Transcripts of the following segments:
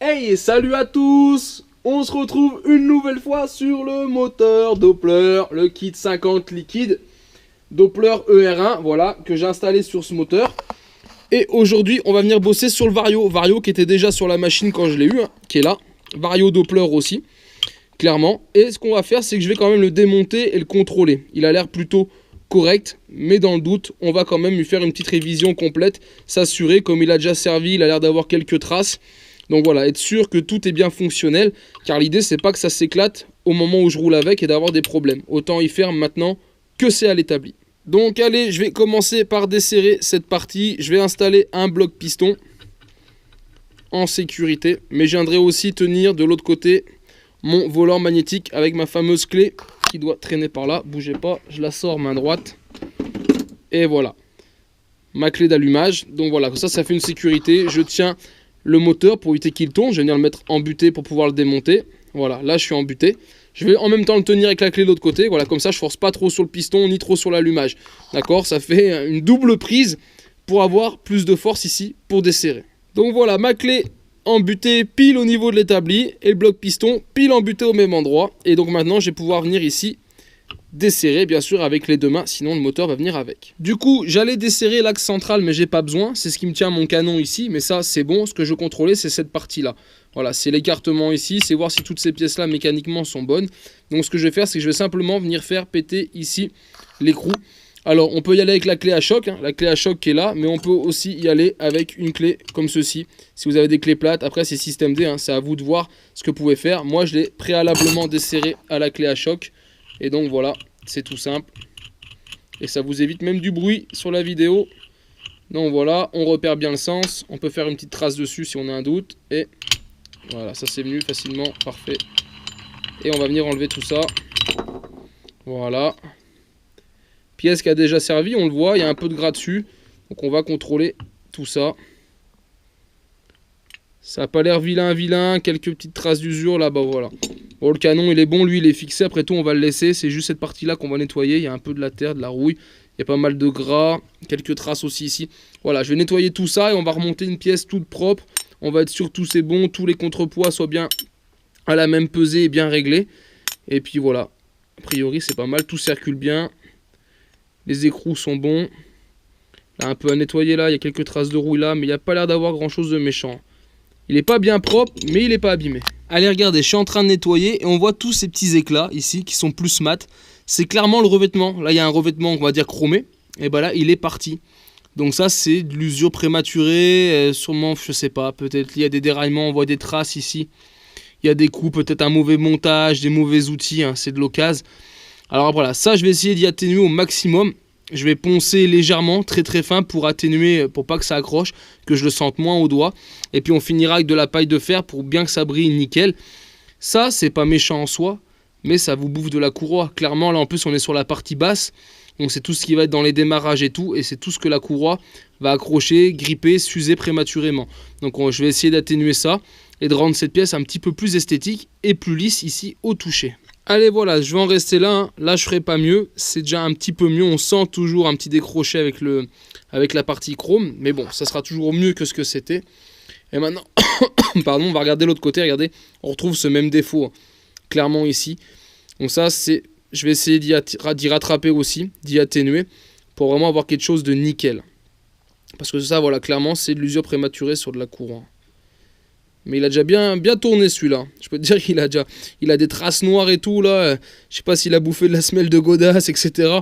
Hey, salut à tous! On se retrouve une nouvelle fois sur le moteur Doppler, le kit 50 liquide Doppler ER1, voilà, que j'ai installé sur ce moteur. Et aujourd'hui, on va venir bosser sur le Vario qui était déjà sur la machine quand je l'ai eu, hein, qui est là. Vario Doppler aussi, clairement. Et ce qu'on va faire, c'est que je vais quand même le démonter et le contrôler. Il a l'air plutôt correct, mais dans le doute, on va quand même lui faire une petite révision complète, s'assurer, comme il a déjà servi, il a l'air d'avoir quelques traces. Donc voilà, être sûr que tout est bien fonctionnel, car l'idée c'est pas que ça s'éclate au moment où je roule avec et d'avoir des problèmes. Autant y faire maintenant que c'est à l'établi. Donc allez, je vais commencer par desserrer cette partie. Je vais installer un bloc piston en sécurité, mais je viendrai aussi tenir de l'autre côté mon volant magnétique avec ma fameuse clé qui doit traîner par là. Bougez pas, je la sors main droite. Et voilà, ma clé d'allumage. Donc voilà, ça fait une sécurité. Je tiens le moteur pour éviter qu'il tourne. Je vais venir le mettre en butée pour pouvoir le démonter. Voilà, là je suis en butée. Je vais en même temps le tenir avec la clé de l'autre côté. Voilà, comme ça je force pas trop sur le piston ni trop sur l'allumage. D'accord, ça fait une double prise pour avoir plus de force ici pour desserrer. Donc voilà, ma clé en butée pile au niveau de l'établi et le bloc piston pile en butée au même endroit. Et donc maintenant je vais pouvoir venir ici desserrer bien sûr avec les deux mains, sinon le moteur va venir avec. Du coup j'allais desserrer l'axe central mais j'ai pas besoin, c'est ce qui me tient mon canon ici, mais ça c'est bon. Ce que je contrôlais c'est cette partie là, voilà, c'est l'écartement ici, c'est voir si toutes ces pièces là mécaniquement sont bonnes. Donc ce que je vais faire c'est que je vais simplement venir faire péter ici l'écrou. Alors on peut y aller avec la clé à choc, hein, la clé à choc qui est là, mais on peut aussi y aller avec une clé comme ceci, si vous avez des clés plates. Après c'est système D, hein, c'est à vous de voir ce que vous pouvez faire. Moi je l'ai préalablement desserré à la clé à choc. Et donc voilà, c'est tout simple. Et ça vous évite même du bruit sur la vidéo. Donc voilà, on repère bien le sens. On peut faire une petite trace dessus si on a un doute. Et voilà, ça c'est venu facilement, parfait. Et on va venir enlever tout ça. Voilà. Pièce qui a déjà servi, on le voit, il y a un peu de gras dessus. Donc on va contrôler tout ça. Ça n'a pas l'air vilain, quelques petites traces d'usure là-bas, voilà. Bon, le canon il est bon, lui il est fixé, après tout on va le laisser, c'est juste cette partie là qu'on va nettoyer, il y a un peu de la terre, de la rouille, il y a pas mal de gras, quelques traces aussi ici. Voilà, je vais nettoyer tout ça et on va remonter une pièce toute propre, on va être sûr que tout c'est bon, tous les contrepoids soient bien à la même pesée et bien réglés. Et puis voilà, a priori c'est pas mal, tout circule bien, les écrous sont bons. Là un peu à nettoyer là, il y a quelques traces de rouille là, mais il n'y a pas l'air d'avoir grand chose de méchant. Il n'est pas bien propre, mais il n'est pas abîmé. Allez, regardez, je suis en train de nettoyer et on voit tous ces petits éclats ici qui sont plus mat. C'est clairement le revêtement. Là, il y a un revêtement, on va dire, chromé. Et ben là, il est parti. Donc ça, c'est de l'usure prématurée. Sûrement, je sais pas, peut-être il y a des déraillements, on voit des traces ici. Il y a des coups, peut-être un mauvais montage, des mauvais outils, hein, c'est de l'occasion. Alors voilà, ça, je vais essayer d'y atténuer au maximum. Je vais poncer légèrement, très très fin pour atténuer, pour pas que ça accroche, que je le sente moins au doigt. Et puis on finira avec de la paille de fer pour bien que ça brille nickel. Ça, c'est pas méchant en soi, mais ça vous bouffe de la courroie. Clairement, là en plus on est sur la partie basse, donc c'est tout ce qui va être dans les démarrages et tout, et c'est tout ce que la courroie va accrocher, gripper, s'user prématurément. Donc je vais essayer d'atténuer ça et de rendre cette pièce un petit peu plus esthétique et plus lisse ici au toucher. Allez voilà, je vais en rester là, hein. Là je ferai pas mieux, c'est déjà un petit peu mieux, on sent toujours un petit décroché avec la partie chrome, mais bon, ça sera toujours mieux que ce que c'était. Et maintenant, pardon, on va regarder l'autre côté, regardez, on retrouve ce même défaut, hein, clairement ici. Donc ça, je vais essayer d'y rattraper aussi, d'y atténuer, pour vraiment avoir quelque chose de nickel. Parce que ça, voilà, clairement, c'est de l'usure prématurée sur de la courroie. Mais il a déjà bien tourné celui-là. Je peux te dire qu'il a des traces noires et tout là. Je sais pas s'il a bouffé de la semelle de godasse, etc.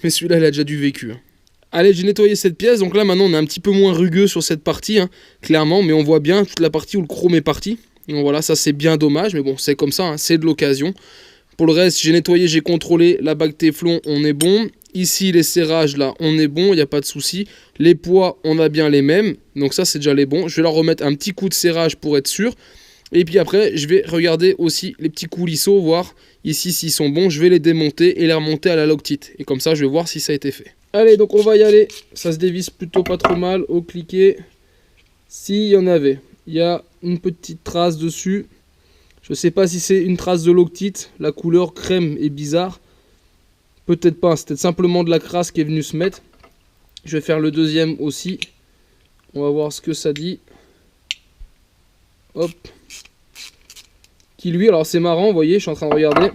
Mais celui-là, il a déjà du vécu. Allez, j'ai nettoyé cette pièce. Donc là, maintenant, on est un petit peu moins rugueux sur cette partie, hein, clairement. Mais on voit bien toute la partie où le chrome est parti. Donc voilà, ça c'est bien dommage. Mais bon, c'est comme ça, hein, c'est de l'occasion. Pour le reste, j'ai nettoyé, j'ai contrôlé la bague Téflon, on est bon. Ici, les serrages, là, on est bon, il n'y a pas de souci. Les poids, on a bien les mêmes. Donc ça, c'est déjà les bons. Je vais leur remettre un petit coup de serrage pour être sûr. Et puis après, je vais regarder aussi les petits coulisseaux, voir ici s'ils sont bons. Je vais les démonter et les remonter à la Loctite. Et comme ça, je vais voir si ça a été fait. Allez, donc on va y aller. Ça se dévisse plutôt pas trop mal au cliquet. S'il y en avait. Il y a une petite trace dessus. Je ne sais pas si c'est une trace de Loctite. La couleur crème est bizarre. Peut-être pas, c'était simplement de la crasse qui est venue se mettre. Je vais faire le deuxième aussi. On va voir ce que ça dit. Hop, qui lui, alors c'est marrant, vous voyez, je suis en train de regarder.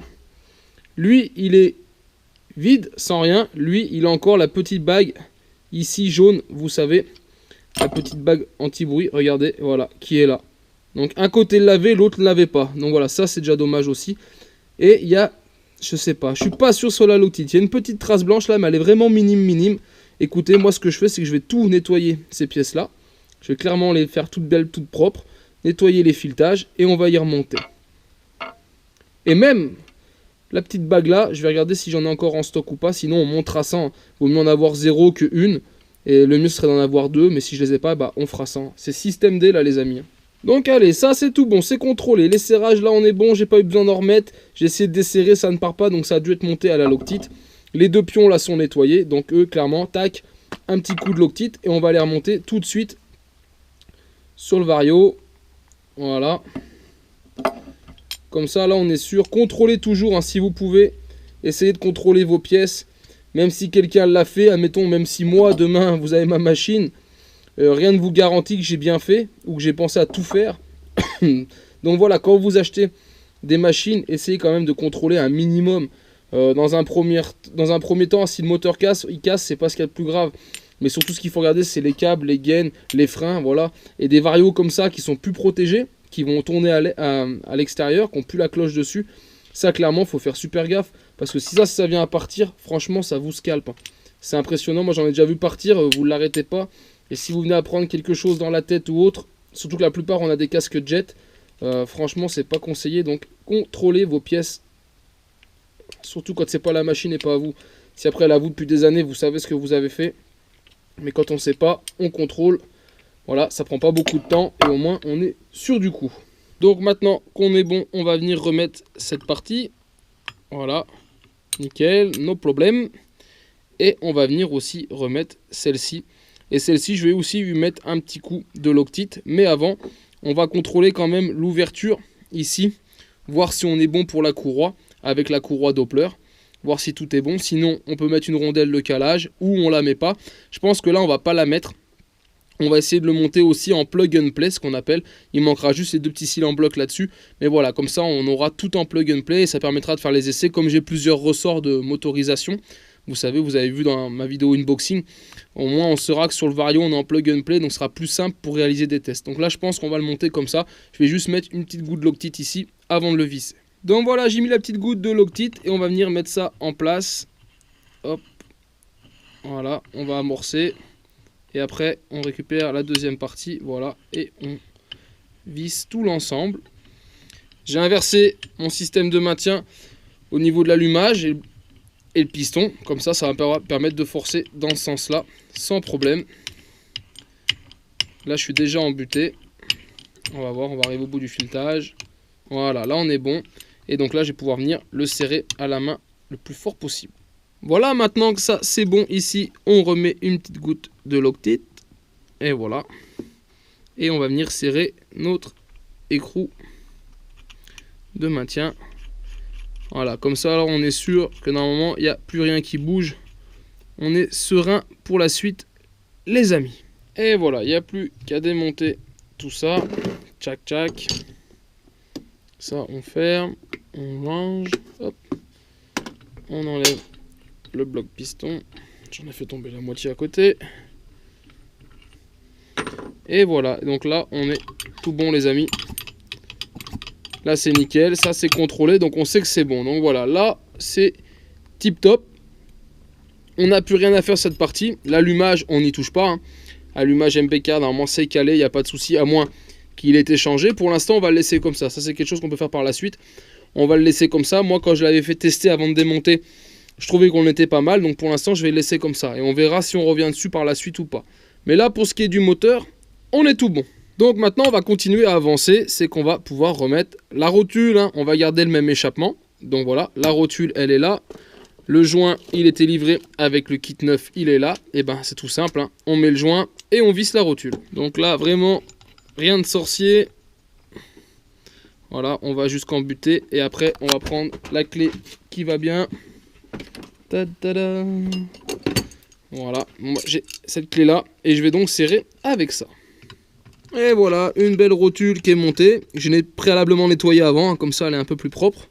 Lui, il est vide, sans rien. Lui, il a encore la petite bague ici jaune, vous savez. La petite bague anti-bruit, regardez, voilà, qui est là. Donc un côté lavé, l'autre ne l'avait pas. Donc voilà, ça c'est déjà dommage aussi. Et il y a, je sais pas, je suis pas sûr sur la Loctite. Il y a une petite trace blanche là, mais elle est vraiment minime. Écoutez, moi ce que je fais, c'est que je vais tout nettoyer ces pièces là. Je vais clairement les faire toutes belles, toutes propres. Nettoyer les filetages et on va y remonter. Et même la petite bague là, je vais regarder si j'en ai encore en stock ou pas. Sinon on montera 100. Vaut mieux en avoir 0 que 1. Et le mieux serait d'en avoir 2. Mais si je les ai pas, bah on fera 100. C'est système D là les amis. Donc allez, ça c'est tout bon, c'est contrôlé. Les serrages là on est bon, j'ai pas eu besoin d'en remettre. J'ai essayé de desserrer, ça ne part pas, donc ça a dû être monté à la Loctite. Les deux pions là sont nettoyés, donc eux clairement, tac, un petit coup de Loctite. Et on va les remonter tout de suite sur le Vario. Voilà. Comme ça là on est sûr. Contrôlez toujours hein, si vous pouvez. Essayez de contrôler vos pièces. Même si quelqu'un l'a fait, admettons, même si moi demain vous avez ma machine. Rien ne vous garantit que j'ai bien fait ou que j'ai pensé à tout faire. Donc voilà, quand vous achetez des machines, essayez quand même de contrôler un minimum. Dans un premier temps, si le moteur casse, c'est pas ce qu'il y a de plus grave. Mais surtout, ce qu'il faut regarder, c'est les câbles, les gaines, les freins, voilà. Et des varios comme ça qui sont plus protégés, qui vont tourner à l'extérieur, qui n'ont plus la cloche dessus. Ça, clairement, il faut faire super gaffe. Parce que si ça vient à partir, franchement, ça vous scalpe. C'est impressionnant. Moi, j'en ai déjà vu partir. Vous ne l'arrêtez pas. Et si vous venez à prendre quelque chose dans la tête ou autre, surtout que la plupart on a des casques jet, franchement c'est pas conseillé. Donc contrôlez vos pièces, surtout quand c'est pas la machine et pas à vous. Si après elle est à vous depuis des années, vous savez ce que vous avez fait. Mais quand on sait pas, on contrôle. Voilà, ça prend pas beaucoup de temps et au moins on est sûr du coup. Donc maintenant qu'on est bon, on va venir remettre cette partie. Voilà, nickel, no problème. Et on va venir aussi remettre celle-ci. Et celle-ci, je vais aussi lui mettre un petit coup de Loctite. Mais avant, on va contrôler quand même l'ouverture ici. Voir si on est bon pour la courroie, avec la courroie Doppler. Voir si tout est bon. Sinon, on peut mettre une rondelle de calage ou on la met pas. Je pense que là, on va pas la mettre. On va essayer de le monter aussi en plug and play, ce qu'on appelle. Il manquera juste ces deux petits cils en bloc là-dessus. Mais voilà, comme ça, on aura tout en plug and play. Et ça permettra de faire les essais. Comme j'ai plusieurs ressorts de motorisation, vous savez, vous avez vu dans ma vidéo unboxing, au moins on saura que sur le Vario on est en plug and play, donc ce sera plus simple pour réaliser des tests. Donc là je pense qu'on va le monter comme ça. Je vais juste mettre une petite goutte de Loctite ici avant de le visser. Donc voilà, j'ai mis la petite goutte de Loctite et on va venir mettre ça en place. Hop, voilà, on va amorcer. Et après on récupère la deuxième partie, voilà, et on visse tout l'ensemble. J'ai inversé mon système de maintien au niveau de l'allumage et le piston, comme ça va permettre de forcer dans ce sens là sans problème. Là je suis déjà embuté, on va voir, on va arriver au bout du filetage. Voilà, là on est bon et donc là je vais pouvoir venir le serrer à la main le plus fort possible. Voilà, maintenant que ça c'est bon, ici on remet une petite goutte de Loctite et voilà, et on va venir serrer notre écrou de maintien. Voilà, comme ça alors on est sûr que normalement il n'y a plus rien qui bouge. On est serein pour la suite les amis. Et voilà, il n'y a plus qu'à démonter tout ça. Tchac tchac. Ça on ferme, on range, hop. On enlève le bloc piston. J'en ai fait tomber la moitié à côté. Et voilà, donc là on est tout bon les amis. Là c'est nickel, ça c'est contrôlé, donc on sait que c'est bon. Donc voilà, là c'est tip top. On n'a plus rien à faire cette partie. L'allumage, on n'y touche pas. Hein. Allumage MPK, normalement c'est calé, il n'y a pas de souci, à moins qu'il ait été changé. Pour l'instant, on va le laisser comme ça. Ça c'est quelque chose qu'on peut faire par la suite. On va le laisser comme ça. Moi, quand je l'avais fait tester avant de démonter, je trouvais qu'on était pas mal. Donc pour l'instant, je vais le laisser comme ça. Et on verra si on revient dessus par la suite ou pas. Mais là, pour ce qui est du moteur, on est tout bon. Donc maintenant on va continuer à avancer, c'est qu'on va pouvoir remettre la rotule, hein. On va garder le même échappement, donc voilà, la rotule elle est là, le joint il était livré avec le kit neuf, il est là, et ben c'est tout simple, hein. On met le joint et on visse la rotule. Donc là vraiment rien de sorcier, voilà, on va jusqu'en buter et après on va prendre la clé qui va bien. Ta-da-da. Voilà, bon, j'ai cette clé là et je vais donc serrer avec ça. Et voilà, une belle rotule qui est montée. Je l'ai préalablement nettoyée avant, hein, comme ça elle est un peu plus propre.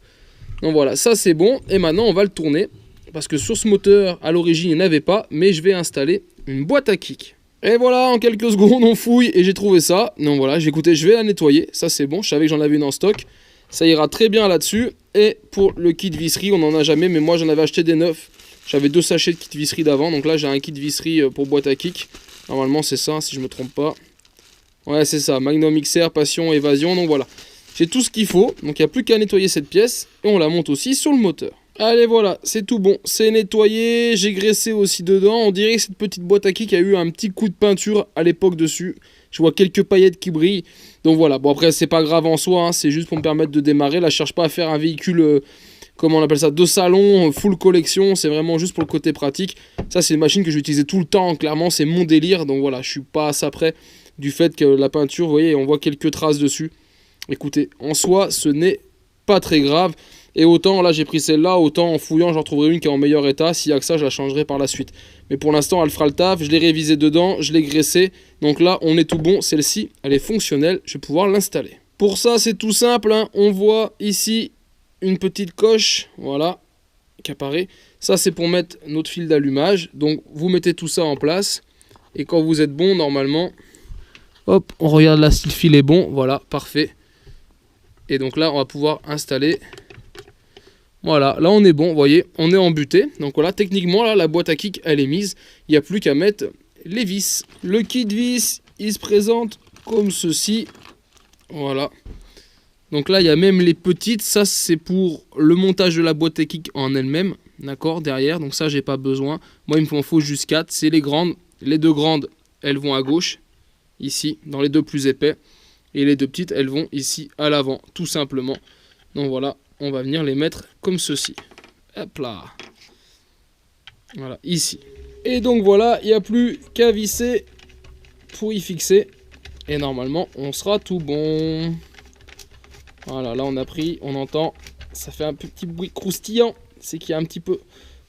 Donc voilà, ça c'est bon. Et maintenant on va le tourner. Parce que sur ce moteur, à l'origine, il n'y en avait pas. Mais je vais installer une boîte à kick. Et voilà, en quelques secondes, on fouille et j'ai trouvé ça. Donc voilà, j'ai écouté, je vais la nettoyer. Ça c'est bon, je savais que j'en avais une en stock. Ça ira très bien là-dessus. Et pour le kit visserie, on n'en a jamais. Mais moi j'en avais acheté des neufs. J'avais 2 sachets de kit visserie d'avant. Donc là j'ai un kit visserie pour boîte à kick. Normalement c'est ça, si je me trompe pas. Ouais, c'est ça, Magnum XR, Passion, Évasion, donc voilà. J'ai tout ce qu'il faut, donc il n'y a plus qu'à nettoyer cette pièce, et on la monte aussi sur le moteur. Allez, voilà, c'est tout bon, c'est nettoyé, j'ai graissé aussi dedans. On dirait que cette petite boîte à kick a eu un petit coup de peinture à l'époque dessus. Je vois quelques paillettes qui brillent, donc voilà. Bon, après, c'est pas grave en soi, hein, c'est juste pour me permettre de démarrer. Là, je cherche pas à faire un véhicule, comment on appelle ça, de salon, full collection, c'est vraiment juste pour le côté pratique. Ça, c'est une machine que je vais utiliser tout le temps, clairement, c'est mon délire, donc voilà, je suis pas à ça près. Du fait que la peinture, vous voyez, on voit quelques traces dessus. Écoutez, en soi, ce n'est pas très grave. Et autant, là, j'ai pris celle-là, autant en fouillant, j'en retrouverai une qui est en meilleur état. S'il n'y a que ça, je la changerai par la suite. Mais pour l'instant, elle fera le taf. Je l'ai révisé dedans, je l'ai graissé. Donc là, on est tout bon. Celle-ci, elle est fonctionnelle. Je vais pouvoir l'installer. Pour ça, c'est tout simple, hein. On voit ici une petite coche, voilà, qui apparaît. Ça, c'est pour mettre notre fil d'allumage. Donc, vous mettez tout ça en place. Et quand vous êtes bon, normalement... Hop, on regarde là si le fil est bon, voilà, parfait. Et donc là, on va pouvoir installer. Voilà, là on est bon, vous voyez, on est embuté. Donc voilà, techniquement, là, la boîte à kick, elle est mise. Il n'y a plus qu'à mettre les vis. Le kit vis, il se présente comme ceci. Voilà. Donc là, il y a même les petites. Ça, c'est pour le montage de la boîte à kick en elle-même. D'accord, derrière. Donc ça, j'ai pas besoin. Moi, il m'en faut juste 4. C'est les grandes. Les 2 grandes, elles vont à gauche. Ici, dans les 2 plus épais. Et les 2 petites, elles vont ici à l'avant, tout simplement. Donc voilà, on va venir les mettre comme ceci. Hop là. Voilà, ici. Et donc voilà, il n'y a plus qu'à visser pour y fixer. Et normalement, on sera tout bon. Voilà, là on a pris, on entend, ça fait un petit bruit croustillant. C'est qu'il y a un petit peu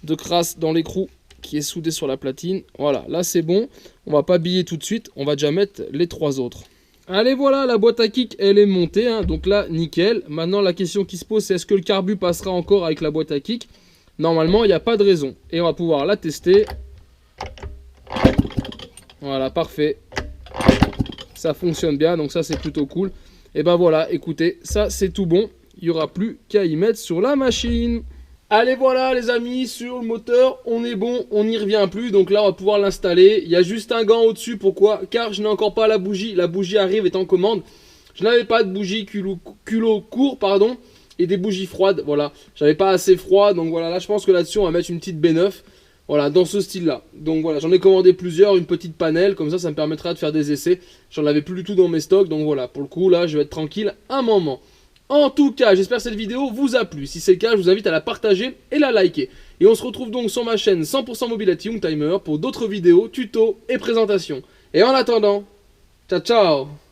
de crasse dans l'écrou qui est soudé sur la platine. Voilà, là c'est bon. On va pas biller tout de suite. On va déjà mettre les 3 autres. Allez, voilà, la boîte à kick, elle est montée. Hein, donc là, nickel. Maintenant, la question qui se pose, c'est est-ce que le carbu passera encore avec la boîte à kick? Normalement, il n'y a pas de raison. Et on va pouvoir la tester. Voilà, parfait. Ça fonctionne bien, donc ça, c'est plutôt cool. Et ben voilà, écoutez, ça, c'est tout bon. Il n'y aura plus qu'à y mettre sur la machine. Allez, voilà les amis, sur le moteur, on est bon, on n'y revient plus. Donc là, on va pouvoir l'installer. Il y a juste un gant au-dessus, pourquoi? Car je n'ai encore pas la bougie. La bougie arrive, est en commande. Je n'avais pas de bougie culot court, pardon, et des bougies froides, voilà. J'avais pas assez froid, donc voilà, là je pense que là-dessus, on va mettre une petite B9. Voilà, dans ce style-là. Donc voilà, j'en ai commandé plusieurs, une petite panel, comme ça me permettra de faire des essais. J'en avais plus du tout dans mes stocks, donc voilà, pour le coup, là, je vais être tranquille un moment. En tout cas, j'espère que cette vidéo vous a plu. Si c'est le cas, je vous invite à la partager et la liker. Et on se retrouve donc sur ma chaîne 100% Mobility Youngtimer pour d'autres vidéos, tutos et présentations. Et en attendant, ciao ciao!